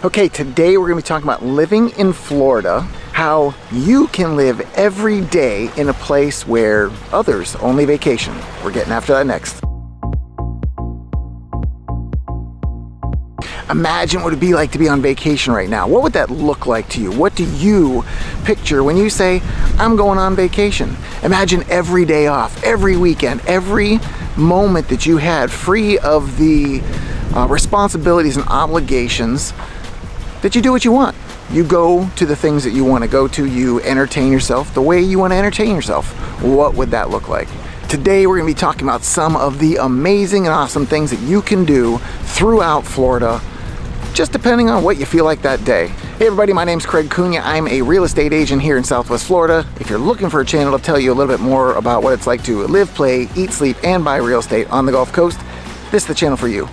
Okay, today we're going to be talking about living in Florida, how you can live every day in a place where others only vacation. We're getting after that next. Imagine what it would be like to be on vacation right now. What would that look like to you? What do you picture when you say, I'm going on vacation? Imagine every day off, every weekend, every moment that you had free of the responsibilities and obligations, that you do what you want. You go to the things that you want to go to. You entertain yourself the way you want to entertain yourself. What would that look like? Today we're going to be talking about some of the amazing and awesome things that you can do throughout Florida, just depending on what you feel like that day. Hey everybody, my name's Craig Cunha. I'm a real estate agent here in Southwest Florida. If you're looking for a channel to tell you a little bit more about what it's like to live, play, eat, sleep, and buy real estate on the Gulf Coast, this is the channel for you.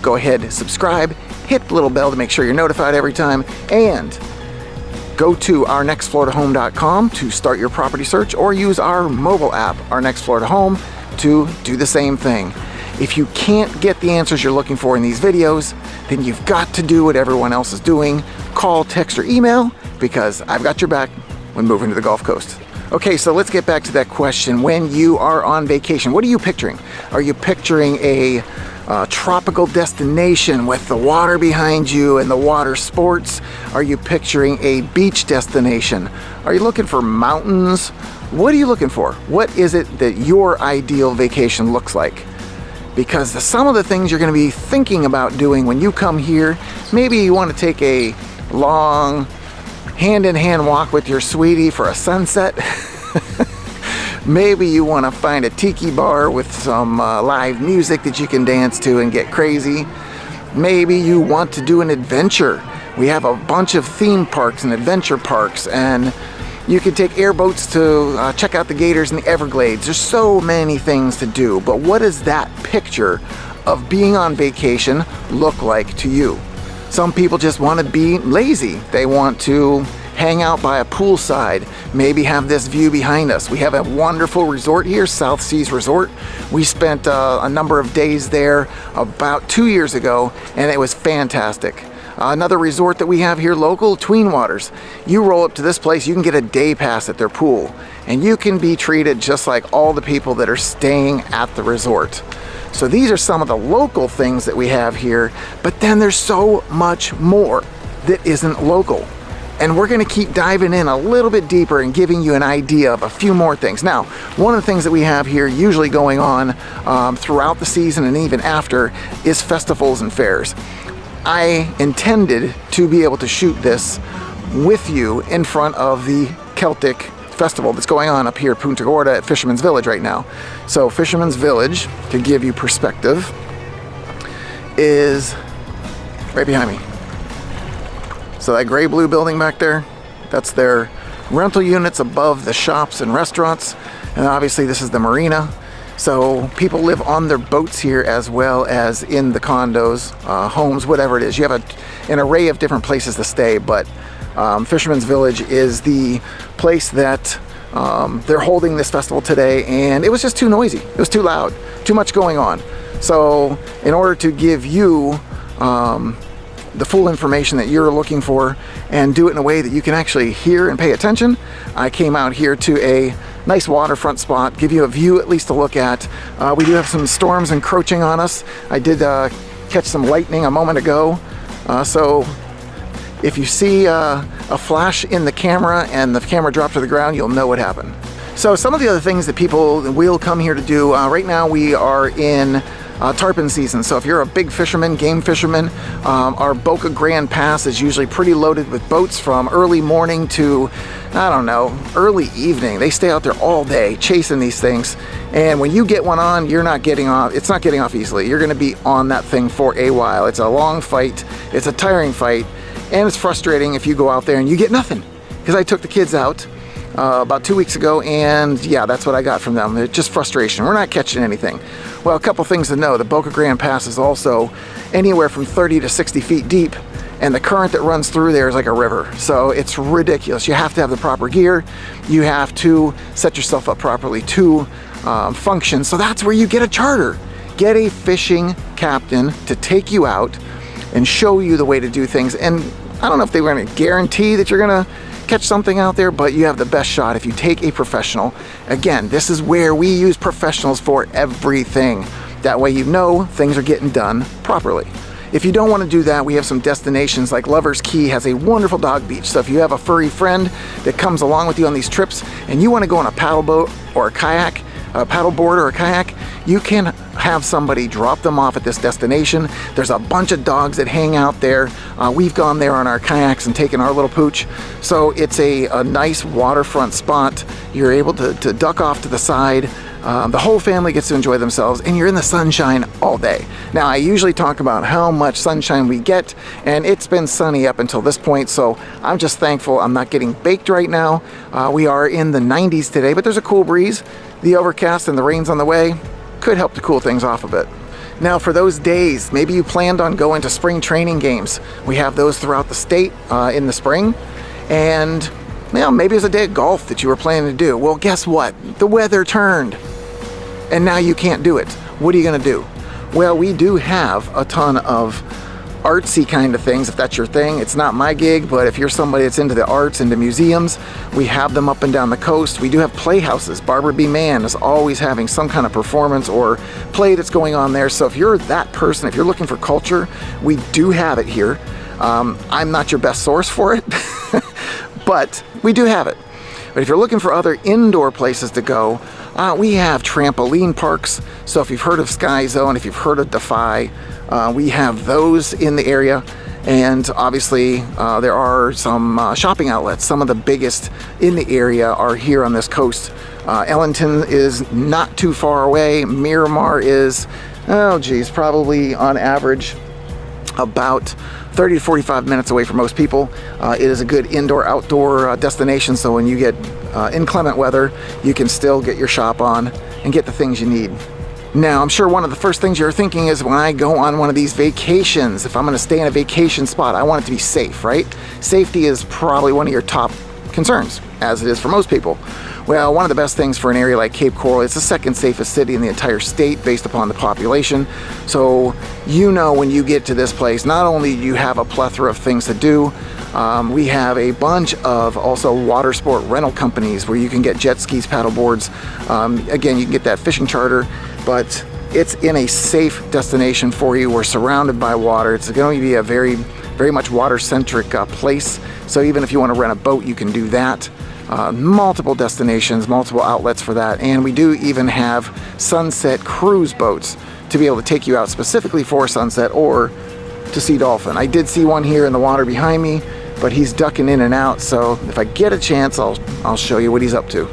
Go ahead, subscribe, hit the little bell to make sure you're notified every time, and go to ournextfloridahome.com to start your property search, or use our mobile app, Our Next Florida Home, to do the same thing. If you can't get the answers you're looking for in these videos, then you've got to do what everyone else is doing. Call, text, or email, because I've got your back when moving to the Gulf Coast. Okay, so let's get back to that question. When you are on vacation, what are you picturing? Are you picturing a tropical destination with the water behind you and the water sports? Are you picturing a beach destination? Are you looking for mountains? What are you looking for? What is it that your ideal vacation looks like? Because some of the things you're going to be thinking about doing when you come here, maybe you want to take a long hand-in-hand walk with your sweetie for a sunset. Maybe you want to find a tiki bar with some live music that you can dance to and get crazy. Maybe you want to do an adventure. We have a bunch of theme parks and adventure parks, and you can take airboats to check out the gators in the Everglades. There's so many things to do, but what does that picture of being on vacation look like to you? Some people just want to be lazy. They want to hang out by a poolside, maybe have this view behind us. We have a wonderful resort here, South Seas Resort. We spent a number of days there about 2 years ago, and it was fantastic. Another resort that we have here local, Tween Waters. You roll up to this place, you can get a day pass at their pool, and you can be treated just like all the people that are staying at the resort. So these are some of the local things that we have here, but then there's so much more that isn't local. And we're going to keep diving in a little bit deeper and giving you an idea of a few more things. Now, one of the things that we have here usually going on throughout the season and even after is festivals and fairs. I intended to be able to shoot this with you in front of the Celtic festival that's going on up here at Punta Gorda at Fisherman's Village right now. So Fisherman's Village, to give you perspective, is right behind me. So that gray-blue building back there, that's their rental units above the shops and restaurants. And obviously this is the marina. So people live on their boats here as well as in the condos, homes, whatever it is. You have an array of different places to stay, but Fisherman's Village is the place that they're holding this festival today, and it was just too noisy. It was too loud, too much going on. So in order to give you the full information that you're looking for and do it in a way that you can actually hear and pay attention, I came out here to a nice waterfront spot, give you a view at least to look at. We do have some storms encroaching on us. I did catch some lightning a moment ago, so if you see a flash in the camera and the camera drops to the ground, you'll know what happened. So some of the other things that people will come here to do, right now we are in tarpon season. So if you're a big fisherman, game fisherman, our Boca Grande Pass is usually pretty loaded with boats from early morning to, I don't know, early evening. They stay out there all day chasing these things. And when you get one on, you're not getting off. It's not getting off easily. You're going to be on that thing for a while. It's a long fight. It's a tiring fight. And it's frustrating if you go out there and you get nothing. Because I took the kids out about 2 weeks ago, and yeah, that's what I got from them. It's just frustration. We're not catching anything. Well, a couple things to know. The Boca Grande Pass is also anywhere from 30 to 60 feet deep, and the current that runs through there is like a river. So it's ridiculous. You have to have the proper gear. You have to set yourself up properly to function. So that's where you get a charter. Get a fishing captain to take you out and show you the way to do things. And I don't know if they were going to guarantee that you're going to catch something out there, but you have the best shot if you take a professional. Again, this is where we use professionals for everything. That way you know things are getting done properly. If you don't want to do that, we have some destinations like Lover's Key has a wonderful dog beach. So if you have a furry friend that comes along with you on these trips and you want to go on a paddle boat or a kayak, a paddle board or a kayak, you can have somebody drop them off at this destination. There's a bunch of dogs that hang out there. We've gone there on our kayaks and taken our little pooch. So it's a nice waterfront spot. You're able to duck off to the side. The whole family gets to enjoy themselves, and you're in the sunshine all day. Now, I usually talk about how much sunshine we get, and it's been sunny up until this point, so I'm just thankful I'm not getting baked right now. We are in the 90s today, but there's a cool breeze. The overcast and the rain's on the way could help to cool things off a bit. Now, for those days, maybe you planned on going to spring training games. We have those throughout the state in the spring, and maybe it's a day of golf that you were planning to do. Well, guess what? The weather turned, and now you can't do it. What are you going to do? Well, we do have a ton of artsy kind of things, if that's your thing. It's not my gig, but if you're somebody that's into the arts, into museums, we have them up and down the coast. We do have playhouses. Barbara B. Mann is always having some kind of performance or play that's going on there. So if you're that person, if you're looking for culture, we do have it here. I'm not your best source for it, but we do have it. But if you're looking for other indoor places to go, we have trampoline parks. So if you've heard of Sky Zone, if you've heard of Defy, we have those in the area. And obviously there are some shopping outlets. Some of the biggest in the area are here on this coast. Ellington is not too far away. Miramar is, probably on average about 30 to 45 minutes away from most people. It is a good indoor-outdoor destination, so when you get inclement weather, you can still get your shop on and get the things you need. Now, I'm sure one of the first things you're thinking is when I go on one of these vacations, if I'm going to stay in a vacation spot, I want it to be safe, right? Safety is probably one of your top concerns, as it is for most people. Well, one of the best things for an area like Cape Coral, it's the second safest city in the entire state based upon the population. So when you get to this place, not only do you have a plethora of things to do, we have a bunch of also water sport rental companies where you can get jet skis, paddle boards. Again, you can get that fishing charter, but it's in a safe destination for you. We're surrounded by water. It's going to be a very, very much water-centric place. So even if you want to rent a boat, you can do that. Multiple destinations, multiple outlets for that. And we do even have sunset cruise boats to be able to take you out specifically for sunset or to see dolphin. I did see one here in the water behind me, but he's ducking in and out. So if I get a chance, I'll show you what he's up to.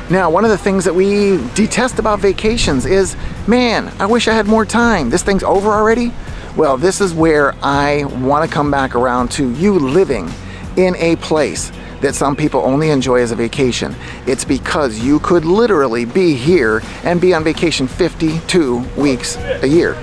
Now, one of the things that we detest about vacations is, man, I wish I had more time. This thing's over already? Well, this is where I want to come back around to you living in a place that some people only enjoy as a vacation. It's because you could literally be here and be on vacation 52 weeks a year.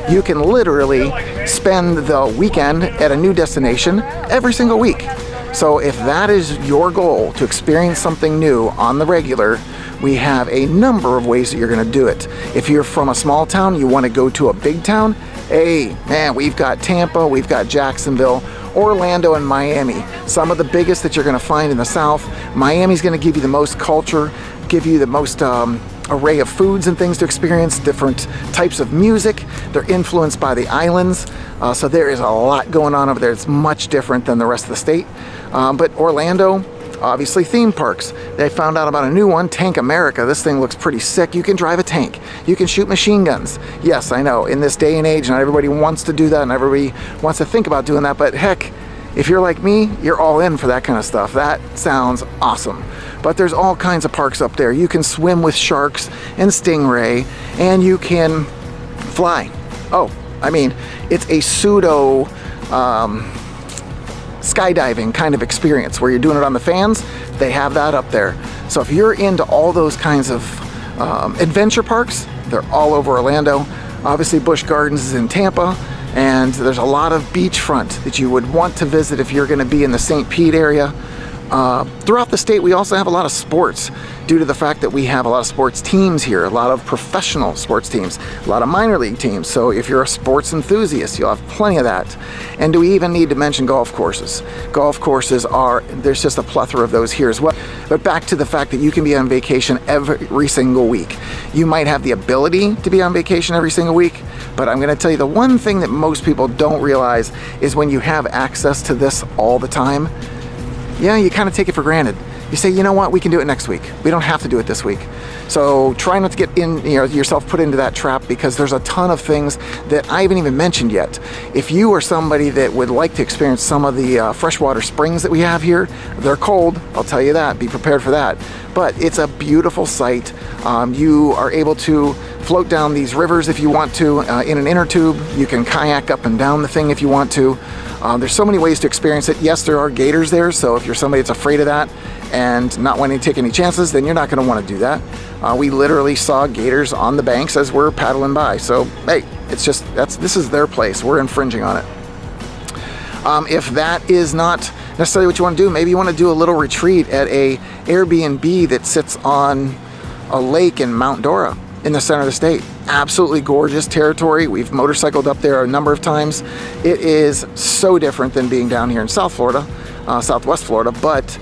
You can literally spend the weekend at a new destination every single week. So if that is your goal, to experience something new on the regular, we have a number of ways that you're going to do it. If you're from a small town, you want to go to a big town, hey, man, we've got Tampa, we've got Jacksonville, Orlando, and Miami. Some of the biggest that you're going to find in the South. Miami's going to give you the most culture, give you the most array of foods and things to experience, different types of music. They're influenced by the islands, so there is a lot going on over there. It's much different than the rest of the state. But Orlando, obviously theme parks. They found out about a new one, Tank America. This thing looks pretty sick. You can drive a tank. You can shoot machine guns. Yes, I know, in this day and age, not everybody wants to do that, and everybody wants to think about doing that, but heck, if you're like me, you're all in for that kind of stuff. That sounds awesome. But there's all kinds of parks up there. You can swim with sharks and stingray, and you can fly. Oh, I mean, it's a pseudo skydiving kind of experience where you're doing it on the fans. They have that up there. So if you're into all those kinds of adventure parks, they're all over Orlando. Obviously, Busch Gardens is in Tampa, and there's a lot of beachfront that you would want to visit if you're going to be in the St. Pete area. Throughout the state, we also have a lot of sports due to the fact that we have a lot of sports teams here, a lot of professional sports teams, a lot of minor league teams. So if you're a sports enthusiast, you'll have plenty of that. And do we even need to mention golf courses? Golf courses there's just a plethora of those here as well. But back to the fact that you can be on vacation every single week. You might have the ability to be on vacation every single week, but I'm going to tell you the one thing that most people don't realize is when you have access to this all the time, yeah, you kind of take it for granted. You say, you know what, we can do it next week. We don't have to do it this week. So try not to get yourself put into that trap, because there's a ton of things that I haven't even mentioned yet. If you are somebody that would like to experience some of the freshwater springs that we have here, they're cold, I'll tell you that, be prepared for that. But it's a beautiful sight. You are able to float down these rivers if you want to in an inner tube. You can kayak up and down the thing if you want to. There's so many ways to experience it. Yes, there are gators there, so if you're somebody that's afraid of that and not wanting to take any chances, then you're not going to want to do that. We literally saw gators on the banks as we're paddling by. So hey, it's just this is their place. We're infringing on it. If that is not necessarily what you want to do, maybe you want to do a little retreat at a Airbnb that sits on a lake in Mount Dora in the center of the state. Absolutely gorgeous territory. We've motorcycled up there a number of times. It is so different than being down here in South Florida, Southwest Florida, but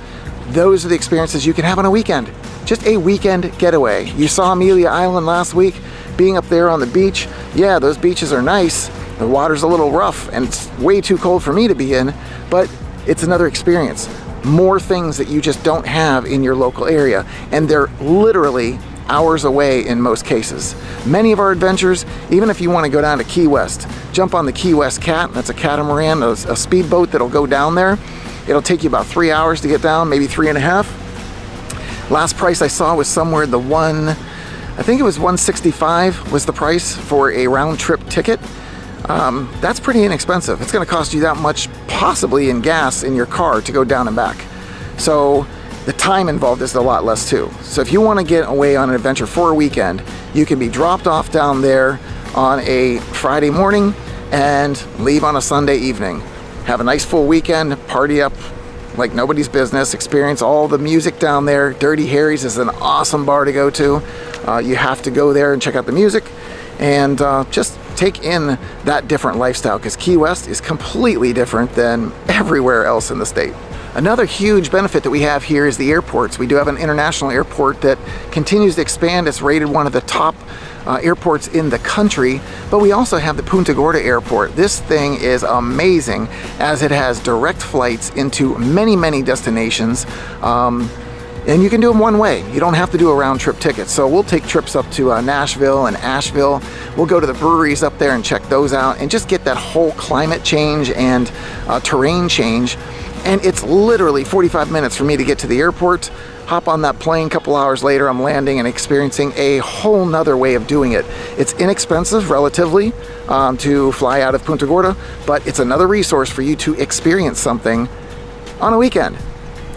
those are the experiences you can have on a weekend. Just a weekend getaway. You saw Amelia Island last week, being up there on the beach. Yeah, those beaches are nice. The water's a little rough and it's way too cold for me to be in, but it's another experience. More things that you just don't have in your local area, and they're literally hours away in most cases. Many of our adventures, even if you want to go down to Key West, jump on the Key West Cat. That's a catamaran, a speedboat that'll go down there. It'll take you about 3 hours to get down, maybe 3.5. Last price I saw was somewhere I think it was $165 was the price for a round trip ticket. That's pretty inexpensive. It's going to cost you that much, possibly in gas in your car, to go down and back. So the time involved is a lot less too. So if you want to get away on an adventure for a weekend, you can be dropped off down there on a Friday morning and leave on a Sunday evening. Have a nice full weekend, party up like nobody's business, experience all the music down there. Dirty Harry's is an awesome bar to go to. You have to go there and check out the music and just take in that different lifestyle, because Key West is completely different than everywhere else in the state. Another huge benefit that we have here is the airports. We do have an international airport that continues to expand. It's rated one of the top airports in the country, but we also have the Punta Gorda Airport. This thing is amazing, as it has direct flights into many, many destinations. And you can do them one way. You don't have to do a round trip ticket. So we'll take trips up to Nashville and Asheville. We'll go to the breweries up there and check those out and just get that whole climate change and terrain change. And it's literally 45 minutes for me to get to the airport, hop on that plane, a couple hours later I'm landing and experiencing a whole nother way of doing it. It's inexpensive relatively to fly out of Punta Gorda, but it's another resource for you to experience something on a weekend.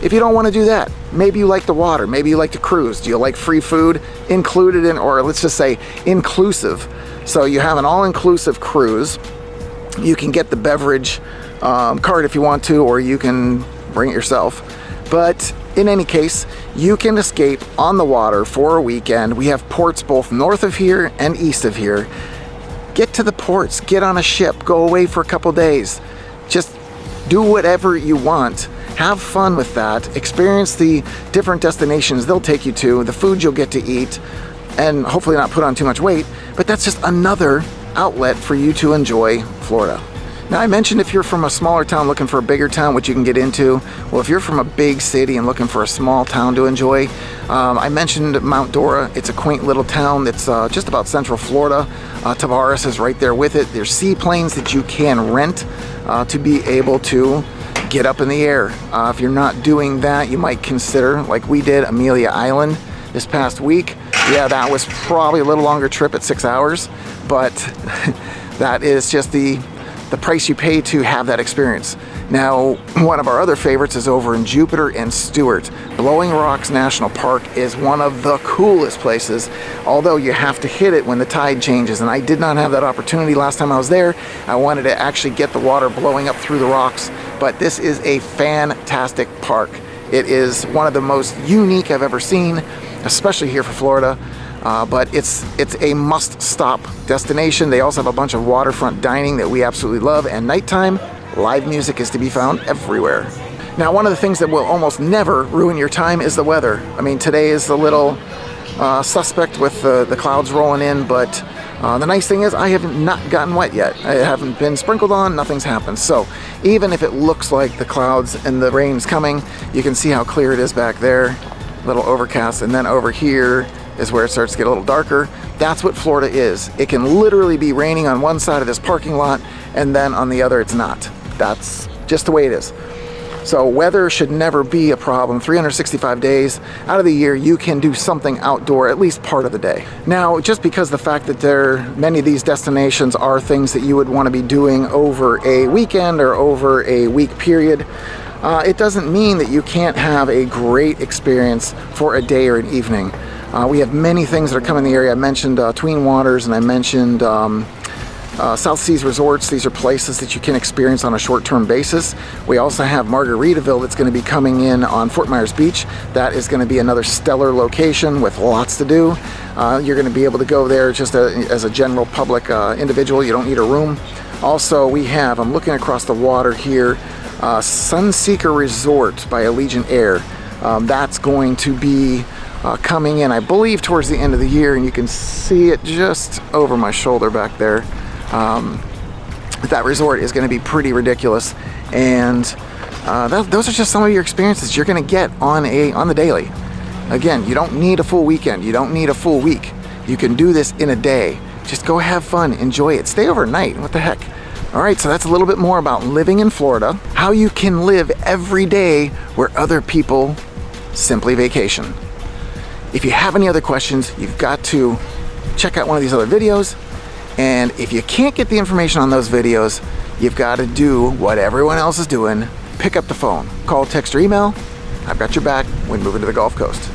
If you don't want to do that, maybe you like the water, maybe you like to cruise. Do you like free food included in, or let's just say inclusive? So you have an all-inclusive cruise. You can get the beverage card if you want to, or you can bring it yourself. But in any case, you can escape on the water for a weekend. We have ports both north of here and east of here. Get to the ports, get on a ship, go away for a couple days. Just do whatever you want. Have fun with that. Experience the different destinations they'll take you to, the food you'll get to eat, and hopefully not put on too much weight. But that's just another outlet for you to enjoy Florida. Now, I mentioned if you're from a smaller town looking for a bigger town, which you can get into. Well, if you're from a big city and looking for a small town to enjoy, I mentioned Mount Dora. It's a quaint little town that's just about central Florida. Tavares is right there with it. There's seaplanes that you can rent to be able to get up in the air. If you're not doing that, you might consider, like we did, Amelia Island this past week. Yeah, that was probably a little longer trip at 6 hours, but that is just the price you pay to have that experience. Now, one of our other favorites is over in Jupiter and Stewart. Blowing Rocks National Park is one of the coolest places, although you have to hit it when the tide changes, and I did not have that opportunity last time I was there. I wanted to actually get the water blowing up through the rocks, but this is a fantastic park. It is one of the most unique I've ever seen, especially here for Florida. But it's a must-stop destination. They also have a bunch of waterfront dining that we absolutely love, and nighttime live music is to be found everywhere. Now, one of the things that will almost never ruin your time is the weather. I mean, today is a little suspect with the clouds rolling in, but the nice thing is I have not gotten wet yet. I haven't been sprinkled on, nothing's happened. So even if it looks like the clouds and the rain's coming, you can see how clear it is back there. A little overcast, and then over here is where it starts to get a little darker. That's what Florida is. It can literally be raining on one side of this parking lot, and then on the other it's not. That's just the way it is. So weather should never be a problem. 365 days out of the year, you can do something outdoor at least part of the day. Now, just because the fact that many of these destinations are things that you would want to be doing over a weekend or over a week period, it doesn't mean that you can't have a great experience for a day or an evening. We have many things that are coming in the area. I mentioned Tween Waters, and I mentioned South Seas Resorts. These are places that you can experience on a short-term basis. We also have Margaritaville that's going to be coming in on Fort Myers Beach. That is going to be another stellar location with lots to do. You're going to be able to go there just as a general public individual. You don't need a room. Also, we have, I'm looking across the water here, Sunseeker Resort by Allegiant Air. That's going to be coming in, I believe, towards the end of the year, and you can see it just over my shoulder back there. That resort is going to be pretty ridiculous, and those are just some of your experiences you're going to get on the daily. Again, you don't need a full weekend. You don't need a full week. You can do this in a day. Just go have fun, enjoy it, stay overnight. What the heck? All right, so that's a little bit more about living in Florida, how you can live every day where other people simply vacation. If you have any other questions, you've got to check out one of these other videos. And if you can't get the information on those videos, you've got to do what everyone else is doing. Pick up the phone, call, text, or email. I've got your back when moving to the Gulf Coast.